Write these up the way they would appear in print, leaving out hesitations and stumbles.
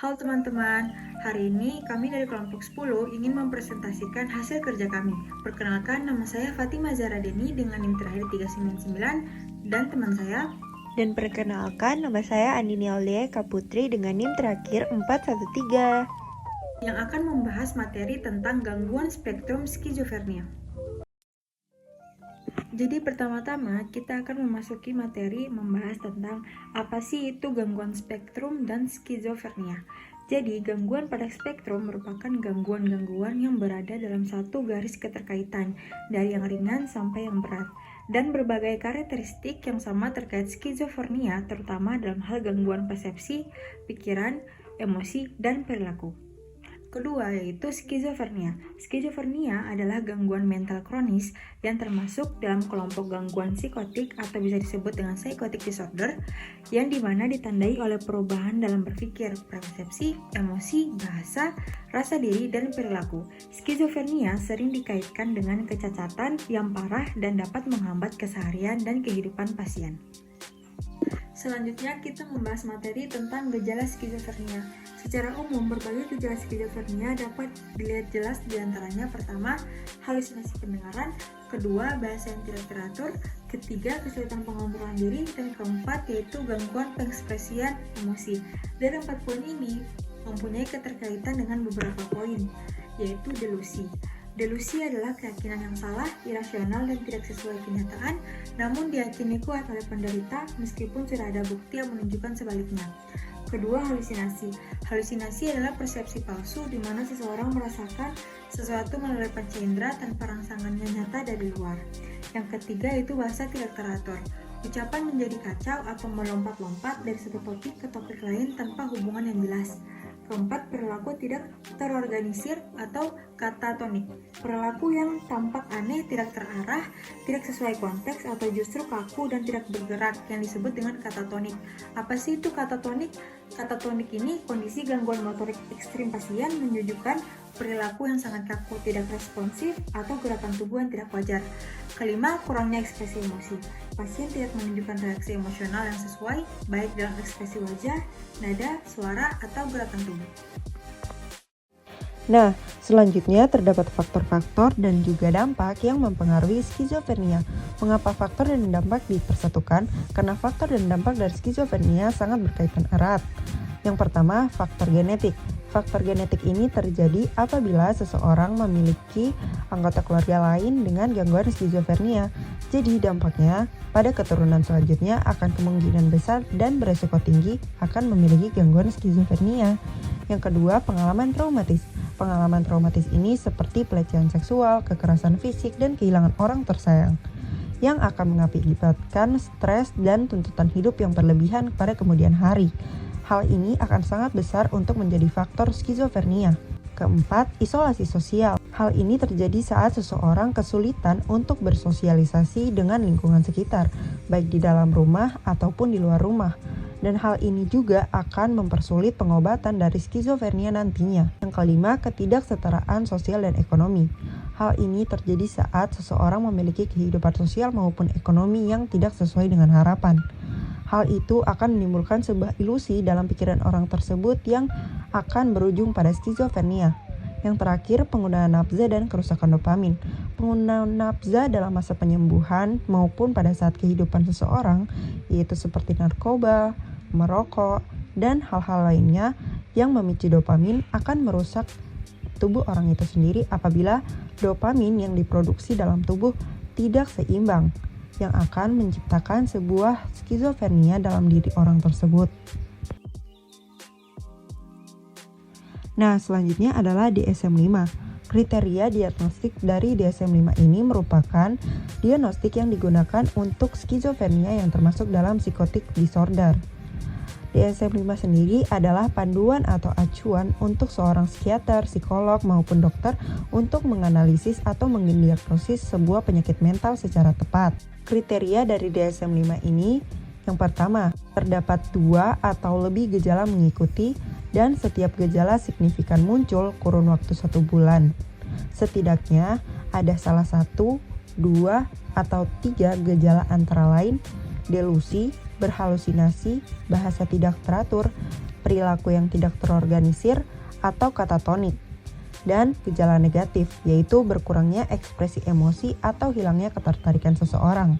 Halo teman-teman, hari ini kami dari kelompok 10 ingin mempresentasikan hasil kerja kami. Perkenalkan, nama saya Fatima Zahra Deni dengan NIM terakhir 399 dan teman saya. Dan perkenalkan, nama saya Andini Aulia Kaputri dengan NIM terakhir 413. Yang akan membahas materi tentang gangguan spektrum skizofrenia. Jadi pertama-tama kita akan memasuki materi membahas tentang apa sih itu gangguan spektrum dan skizofrenia. Jadi gangguan pada spektrum merupakan gangguan-gangguan yang berada dalam satu garis keterkaitan dari yang ringan sampai yang berat. Dan berbagai karakteristik yang sama terkait skizofrenia terutama dalam hal gangguan persepsi, pikiran, emosi, dan perilaku. Kedua yaitu skizofrenia. Skizofrenia adalah gangguan mental kronis yang termasuk dalam kelompok gangguan psikotik atau bisa disebut dengan psychotic disorder yang dimana ditandai oleh perubahan dalam berpikir, persepsi, emosi, bahasa, rasa diri, dan perilaku. Skizofrenia sering dikaitkan dengan kecacatan yang parah dan dapat menghambat keseharian dan kehidupan pasien. Selanjutnya kita membahas materi tentang gejala skizofrenia. Secara umum, berbagai gejala skizofrenia dapat dilihat jelas diantaranya pertama, halusinasi pendengaran, kedua, bahasa yang tidak teratur, ketiga, kesulitan pengontrolan diri, dan keempat, yaitu gangguan pengekspresian emosi. Dan 4 poin ini mempunyai keterkaitan dengan beberapa poin, yaitu delusi. Delusi adalah keyakinan yang salah, irasional, dan tidak sesuai kenyataan, namun diyakini kuat oleh penderita meskipun sudah ada bukti yang menunjukkan sebaliknya. Kedua, halusinasi. Halusinasi adalah persepsi palsu di mana seseorang merasakan sesuatu melalui panca indera tanpa rangsangannya nyata dari luar. Yang ketiga itu bahasa tidak teratur. Ucapan menjadi kacau atau melompat-lompat dari satu topik ke topik lain tanpa hubungan yang jelas. Keempat, perilaku tidak terorganisir atau katatonik. Perilaku yang tampak aneh, tidak terarah, tidak sesuai konteks, atau justru kaku dan tidak bergerak yang disebut dengan katatonik. Apa sih itu katatonik? Katatonik ini kondisi gangguan motorik ekstrim pasien menunjukkan perilaku yang sangat kaku, tidak responsif, atau gerakan tubuh yang tidak wajar. Kelima, kurangnya ekspresi emosi. Pasien tidak menunjukkan reaksi emosional yang sesuai, baik dalam ekspresi wajah, nada, suara, atau gerakan tubuh. Nah, selanjutnya terdapat faktor-faktor dan juga dampak yang mempengaruhi skizofrenia. Mengapa faktor dan dampak dipersatukan? Karena faktor dan dampak dari skizofrenia sangat berkaitan erat. Yang pertama, faktor genetik. Faktor genetik ini terjadi apabila seseorang memiliki anggota keluarga lain dengan gangguan skizofrenia. Jadi dampaknya pada keturunan selanjutnya akan kemungkinan besar dan beresiko tinggi akan memiliki gangguan skizofrenia. Yang kedua, pengalaman traumatis. Pengalaman traumatis ini seperti pelecehan seksual, kekerasan fisik, dan kehilangan orang tersayang yang akan mengakibatkan stres dan tuntutan hidup yang berlebihan pada kemudian hari. Hal ini akan sangat besar untuk menjadi faktor skizofrenia. Keempat, isolasi sosial. Hal ini terjadi saat seseorang kesulitan untuk bersosialisasi dengan lingkungan sekitar, baik di dalam rumah ataupun di luar rumah. Dan hal ini juga akan mempersulit pengobatan dari skizofrenia nantinya. Yang kelima, ketidaksetaraan sosial dan ekonomi. Hal ini terjadi saat seseorang memiliki kehidupan sosial maupun ekonomi yang tidak sesuai dengan harapan. Hal itu akan menimbulkan sebuah ilusi dalam pikiran orang tersebut yang akan berujung pada skizofrenia. Yang terakhir, penggunaan nafza dan kerusakan dopamin. Penggunaan nafza dalam masa penyembuhan maupun pada saat kehidupan seseorang, yaitu seperti narkoba, merokok, dan hal-hal lainnya yang memicu dopamin akan merusak tubuh orang itu sendiri apabila dopamin yang diproduksi dalam tubuh tidak seimbang, yang akan menciptakan sebuah skizofrenia dalam diri orang tersebut. Nah, selanjutnya adalah DSM-5. Kriteria diagnostik dari DSM-5 ini merupakan diagnostik yang digunakan untuk skizofrenia yang termasuk dalam psychotic disorder. DSM-5 sendiri adalah panduan atau acuan untuk seorang psikiater, psikolog, maupun dokter untuk menganalisis atau mendiagnosis sebuah penyakit mental secara tepat. Kriteria dari DSM-5 ini, yang pertama, terdapat 2 atau lebih gejala mengikuti dan setiap gejala signifikan muncul kurun waktu 1 bulan. Setidaknya ada salah 1, 2, atau 3 gejala antara lain delusi, berhalusinasi, bahasa tidak teratur, perilaku yang tidak terorganisir atau katatonik. Dan gejala negatif, yaitu berkurangnya ekspresi emosi atau hilangnya ketertarikan seseorang.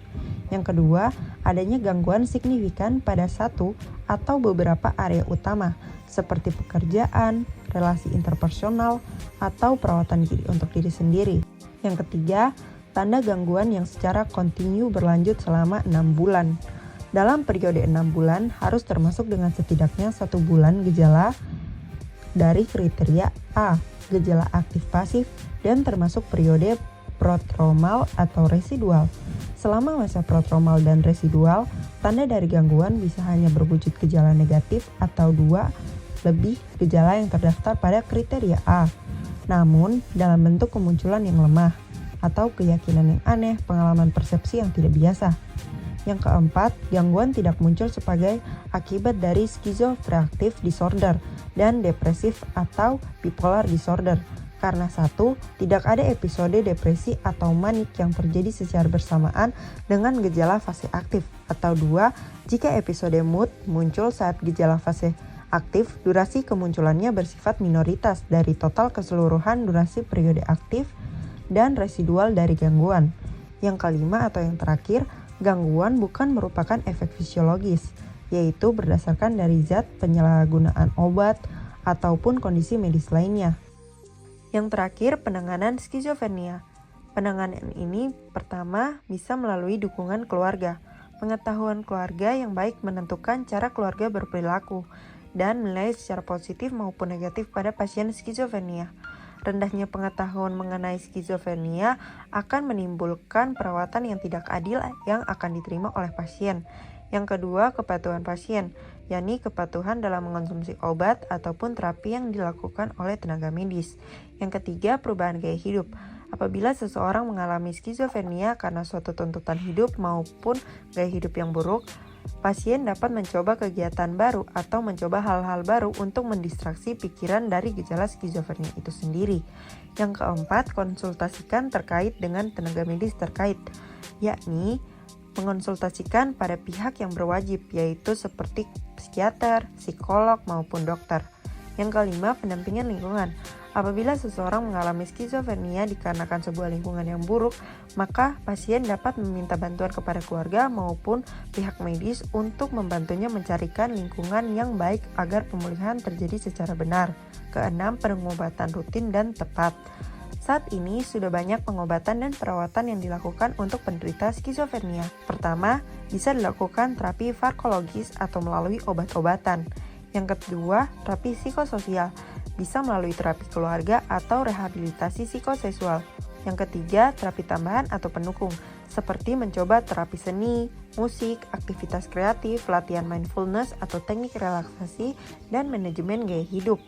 Yang kedua, adanya gangguan signifikan pada satu atau beberapa area utama, seperti pekerjaan, relasi interpersonal, atau perawatan diri untuk diri sendiri. Yang ketiga, tanda gangguan yang secara kontinu berlanjut selama 6 bulan. Dalam periode 6 bulan harus termasuk dengan setidaknya 1 bulan gejala dari kriteria A, gejala aktif pasif, dan termasuk periode protraumal atau residual. Selama masa protraumal dan residual, tanda dari gangguan bisa hanya berwujud gejala negatif atau 2 lebih gejala yang terdaftar pada kriteria A. Namun, dalam bentuk kemunculan yang lemah, atau keyakinan yang aneh, pengalaman persepsi yang tidak biasa. Yang keempat, gangguan tidak muncul sebagai akibat dari schizophrenic disorder dan depresif atau bipolar disorder. Karena satu, tidak ada episode depresi atau manik yang terjadi secara bersamaan dengan gejala fase aktif. Atau dua, jika episode mood muncul saat gejala fase aktif, durasi kemunculannya bersifat minoritas dari total keseluruhan durasi periode aktif dan residual dari gangguan. Yang kelima atau yang terakhir, gangguan bukan merupakan efek fisiologis, yaitu berdasarkan dari zat penyalahgunaan obat ataupun kondisi medis lainnya. Yang terakhir, penanganan skizofrenia. Penanganan ini pertama bisa melalui dukungan keluarga. Pengetahuan keluarga yang baik menentukan cara keluarga berperilaku dan menilai secara positif maupun negatif pada pasien skizofrenia. Rendahnya pengetahuan mengenai skizofrenia akan menimbulkan perawatan yang tidak adil yang akan diterima oleh pasien. Yang kedua, kepatuhan pasien, yakni kepatuhan dalam mengonsumsi obat ataupun terapi yang dilakukan oleh tenaga medis. Yang ketiga, perubahan gaya hidup. Apabila seseorang mengalami skizofrenia karena suatu tuntutan hidup maupun gaya hidup yang buruk, pasien dapat mencoba kegiatan baru atau mencoba hal-hal baru untuk mendistraksi pikiran dari gejala skizofrenia itu sendiri. Yang keempat, konsultasikan terkait dengan tenaga medis terkait, yakni mengonsultasikan pada pihak yang berwajib, yaitu seperti psikiater, psikolog, maupun dokter. Yang kelima, pendampingan lingkungan. Apabila seseorang mengalami skizofrenia dikarenakan sebuah lingkungan yang buruk, maka pasien dapat meminta bantuan kepada keluarga maupun pihak medis untuk membantunya mencarikan lingkungan yang baik agar pemulihan terjadi secara benar. Keenam, pengobatan rutin dan tepat. Saat ini sudah banyak pengobatan dan perawatan yang dilakukan untuk penderita skizofrenia. Pertama, bisa dilakukan terapi farmakologis atau melalui obat-obatan. Yang kedua, terapi psikososial, bisa melalui terapi keluarga atau rehabilitasi psikoseksual. Yang ketiga, terapi tambahan atau pendukung, seperti mencoba terapi seni, musik, aktivitas kreatif, latihan mindfulness atau teknik relaksasi, dan manajemen gaya hidup.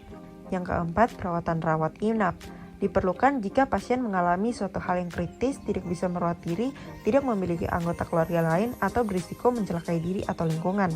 Yang keempat, perawatan rawat inap. Diperlukan jika pasien mengalami suatu hal yang kritis, tidak bisa merawat diri, tidak memiliki anggota keluarga lain, atau berisiko mencelakai diri atau lingkungan.